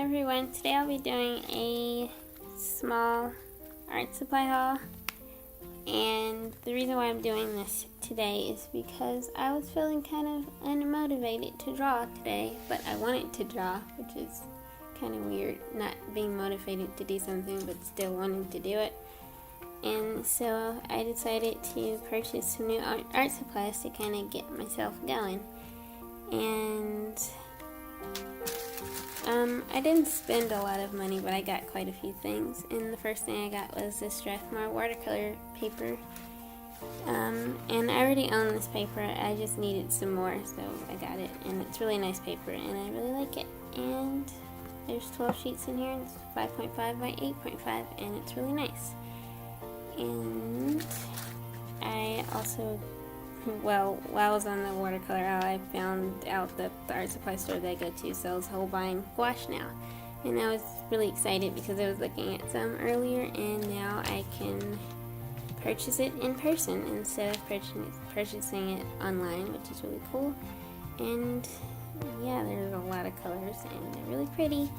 everyone, today I'll be doing a small art supply haul, and the reason why I'm doing this today is because I was feeling kind of unmotivated to draw today, but I wanted to draw, which is kind of weird, not being motivated to do something but still wanting to do it. And so I decided to purchase some new art supplies to kind of get myself going. And I didn't spend a lot of money, but I got quite a few things. And the first thing I got was this Strathmore watercolor paper. And I already own this paper, I just needed some more, so I got it. And it's really nice paper, and I really like it. And there's 12 sheets in here, and it's 5.5 by 8.5, and it's really nice. And I also, while I was on the watercolor aisle, I found out that the art supply store that I go to sells whole buying gouache now. And I was really excited because I was looking at some earlier, and now I can purchase it in person instead of purchasing it online, which is really cool. And yeah, there's a lot of colors, and they're really pretty.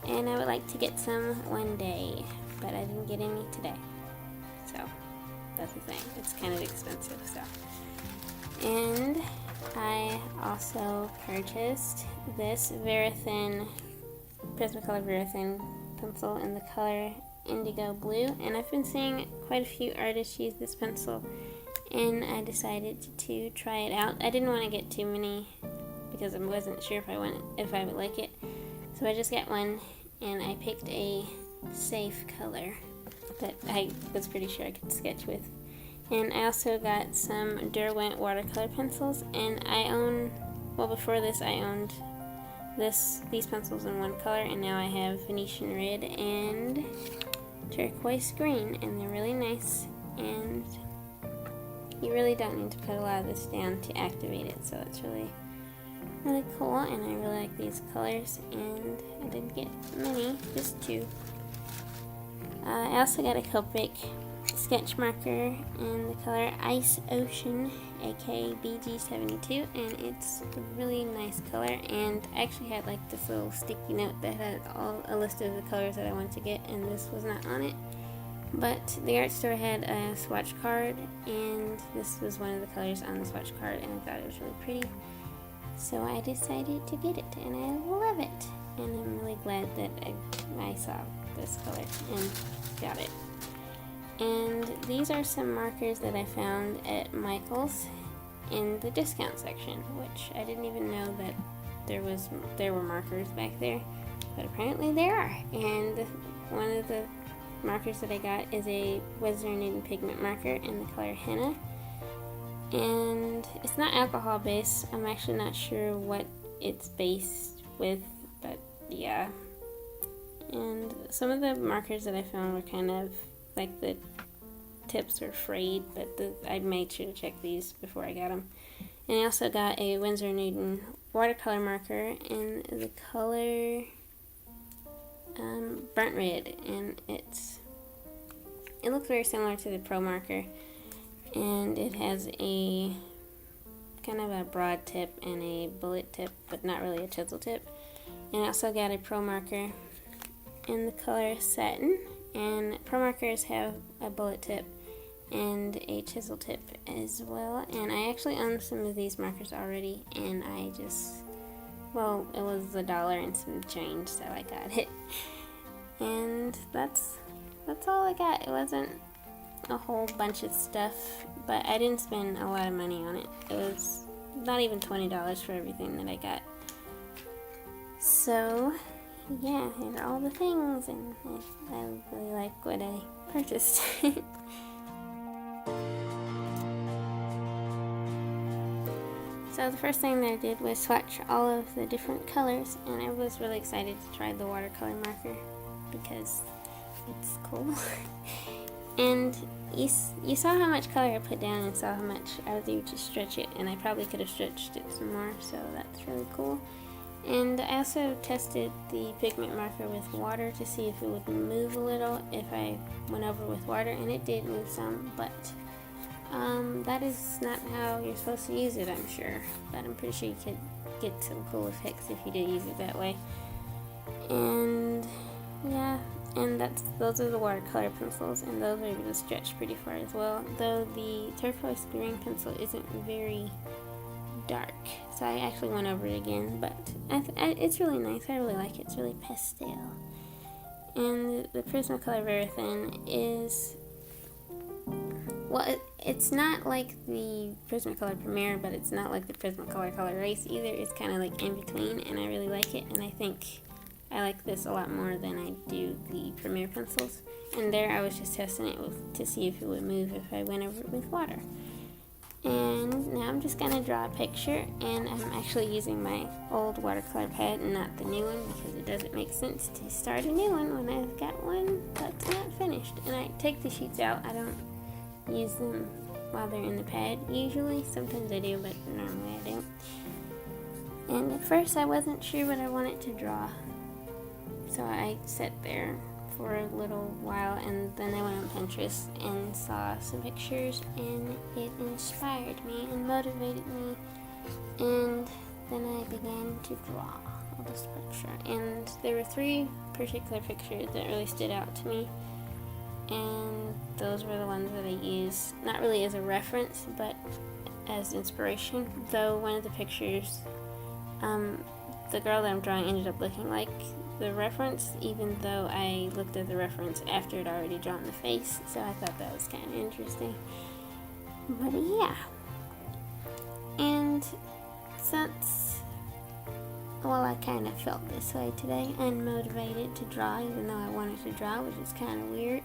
And I would like to get some one day, but I didn't get any today. So that's the thing, it's kind of expensive. And I also purchased this Verithin, Prismacolor Verithin pencil in the color Indigo Blue, and I've been seeing quite a few artists use this pencil, and I decided to try it out. I didn't want to get too many because I wasn't sure if I would like it, so I just got one, and I picked a safe color that I was pretty sure I could sketch with. And I also got some Derwent watercolor pencils, and before this I owned these pencils in one color, and now I have Venetian red and turquoise green, and they're really nice, and you really don't need to put a lot of this down to activate it, so it's really cool, and I really like these colors. And I didn't get many, just two. I also got a Copic sketch marker in the color Ice Ocean, aka BG72, and it's a really nice color. And I actually had like this little sticky note that had a list of the colors that I wanted to get, and this was not on it. But the art store had a swatch card, and this was one of the colors on the swatch card, and I thought it was really pretty. So I decided to get it, and I love it. And I'm really glad that I saw this color and got it. And these are some markers that I found at Michael's in the discount section, which I didn't even know that there were markers back there, but apparently there are. And one of the markers that I got is a Winsor pigment marker in the color Henna, and it's not alcohol based. I'm actually not sure what it's based with, but yeah. And some of the markers that I found were kind of like the tips were frayed, but I made sure to check these before I got them. And I also got a Winsor watercolor marker in the color burnt red, and it looks very similar to the Promarker, and it has a kind of a broad tip and a bullet tip, but not really a chisel tip. And I also got a Promarker in the color Satin, and Promarkers have a bullet tip and a chisel tip as well. And I actually own some of these markers already, and it was $1 and some change, so I got it. And that's all I got. It wasn't a whole bunch of stuff, but I didn't spend a lot of money on it. It was not even $20 for everything that I got. So yeah, here are all the things, and I really like what I purchased. So the first thing that I did was swatch all of the different colors, and I was really excited to try the watercolor marker because it's cool. And you saw how much color I put down and saw how much I was able to stretch it, and I probably could have stretched it some more, so that's really cool. And I also tested the pigment marker with water to see if it would move a little if I went over with water, and it did move some, but that is not how you're supposed to use it, I'm sure, but I'm pretty sure you could get some cool effects if you did use it that way. And those are the watercolor pencils, and those are able to stretch pretty far as well, though the turquoise green pencil isn't very dark, so I actually went over it again, but it's really nice. I really like it. It's really pastel. And the Prismacolor Verithin is, well, it's not like the Prismacolor Premier, but it's not like the Prismacolor Color Race either. It's kind of like in between, and I really like it, and I think I like this a lot more than I do the Premier pencils. And there I was just testing it to see if it would move if I went over it with water. And now I'm just going to draw a picture, and I'm actually using my old watercolor pad and not the new one, because it doesn't make sense to start a new one when I've got one that's not finished. And I take the sheets out. I don't use them while they're in the pad usually. Sometimes I do, but normally I don't. And at first I wasn't sure what I wanted to draw, so I sat there for a little while, and then I went on Pinterest and saw some pictures, and it inspired me and motivated me, and then I began to draw this picture. And there were 3 particular pictures that really stood out to me, and those were the ones that I used, not really as a reference, but as inspiration. Though one of the pictures, the girl that I'm drawing ended up looking like the reference, even though I looked at the reference after it already drawn the face, so I thought that was kind of interesting. But yeah, and since, well, I kind of felt this way today, unmotivated to draw, even though I wanted to draw, which is kind of weird.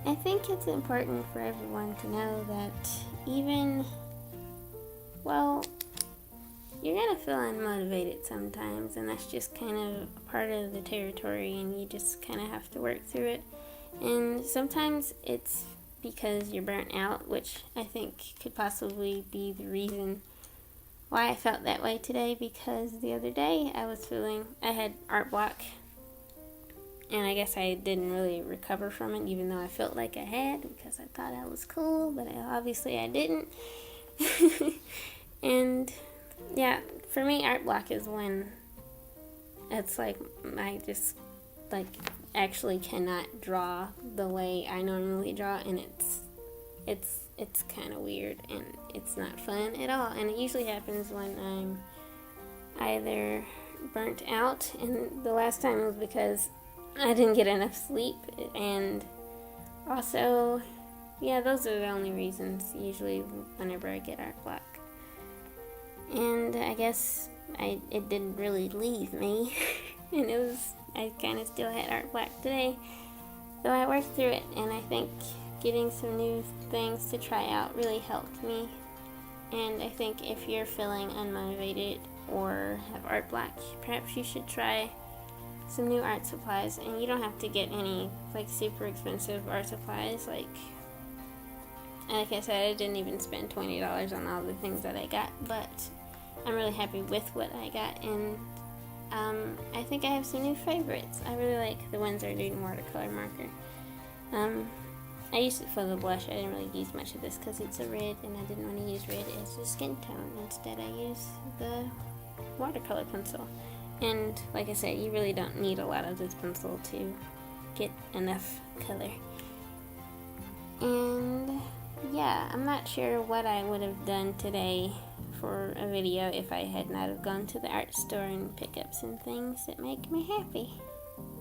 I think it's important for everyone to know that even, well, you're gonna feel unmotivated sometimes, and that's just kind of part of the territory, and you just kind of have to work through it. And sometimes it's because you're burnt out, which I think could possibly be the reason why I felt that way today, because the other day I had art block, and I guess I didn't really recover from it, even though I felt like I had, because I thought I was cool, but obviously I didn't. And yeah, for me, art block is when it's like I just actually cannot draw the way I normally draw, and it's kind of weird, and it's not fun at all. And it usually happens when I'm either burnt out, and the last time was because I didn't get enough sleep, and also, yeah, those are the only reasons usually whenever I get art block. And I guess it didn't really leave me, and I kind of still had art block today, so I worked through it, and I think getting some new things to try out really helped me. And I think if you're feeling unmotivated or have art block, perhaps you should try some new art supplies. And you don't have to get any super expensive art supplies. Like I said, I didn't even spend $20 on all the things that I got, but I'm really happy with what I got. And I think I have some new favorites. I really like the Winsor watercolor marker. I used it for the blush. I didn't really use much of this because it's a red, and I didn't want to use red as a skin tone. Instead, I used the watercolor pencil. And like I said, you really don't need a lot of this pencil to get enough color. And yeah, I'm not sure what I would have done today for a video if I had not have gone to the art store and pick up some things that make me happy.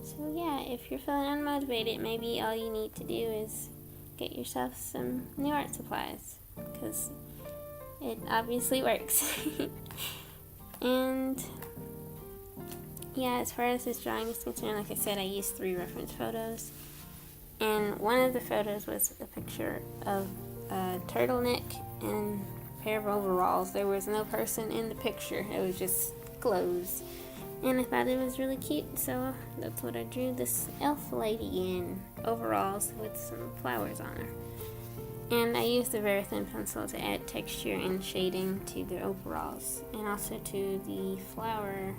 So yeah, if you're feeling unmotivated, maybe all you need to do is get yourself some new art supplies, because it obviously works. And yeah, as far as this drawing is concerned, like I said, I used 3 reference photos, and one of the photos was a picture of a turtleneck and a pair of overalls. There was no person in the picture, it was just clothes. And I thought it was really cute, so that's what I drew this elf lady in overalls with some flowers on her. And I used the Verithin pencil to add texture and shading to the overalls, and also to the flower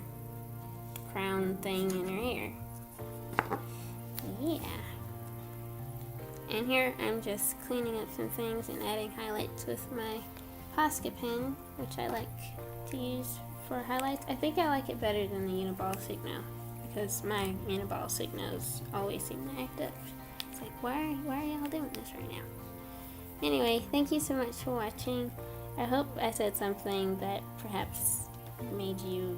crown thing in her hair. Yeah. And here I'm just cleaning up some things and adding highlights with my Posca pen, which I like to use for highlights. I think I like it better than the uniPosca now, because my Annabelle signals always seem to act up. It's like, why are y'all doing this right now? Anyway, thank you so much for watching. I hope I said something that perhaps made you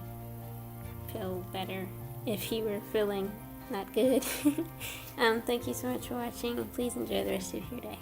feel better if you were feeling not good. Thank you so much for watching, and please enjoy the rest of your day.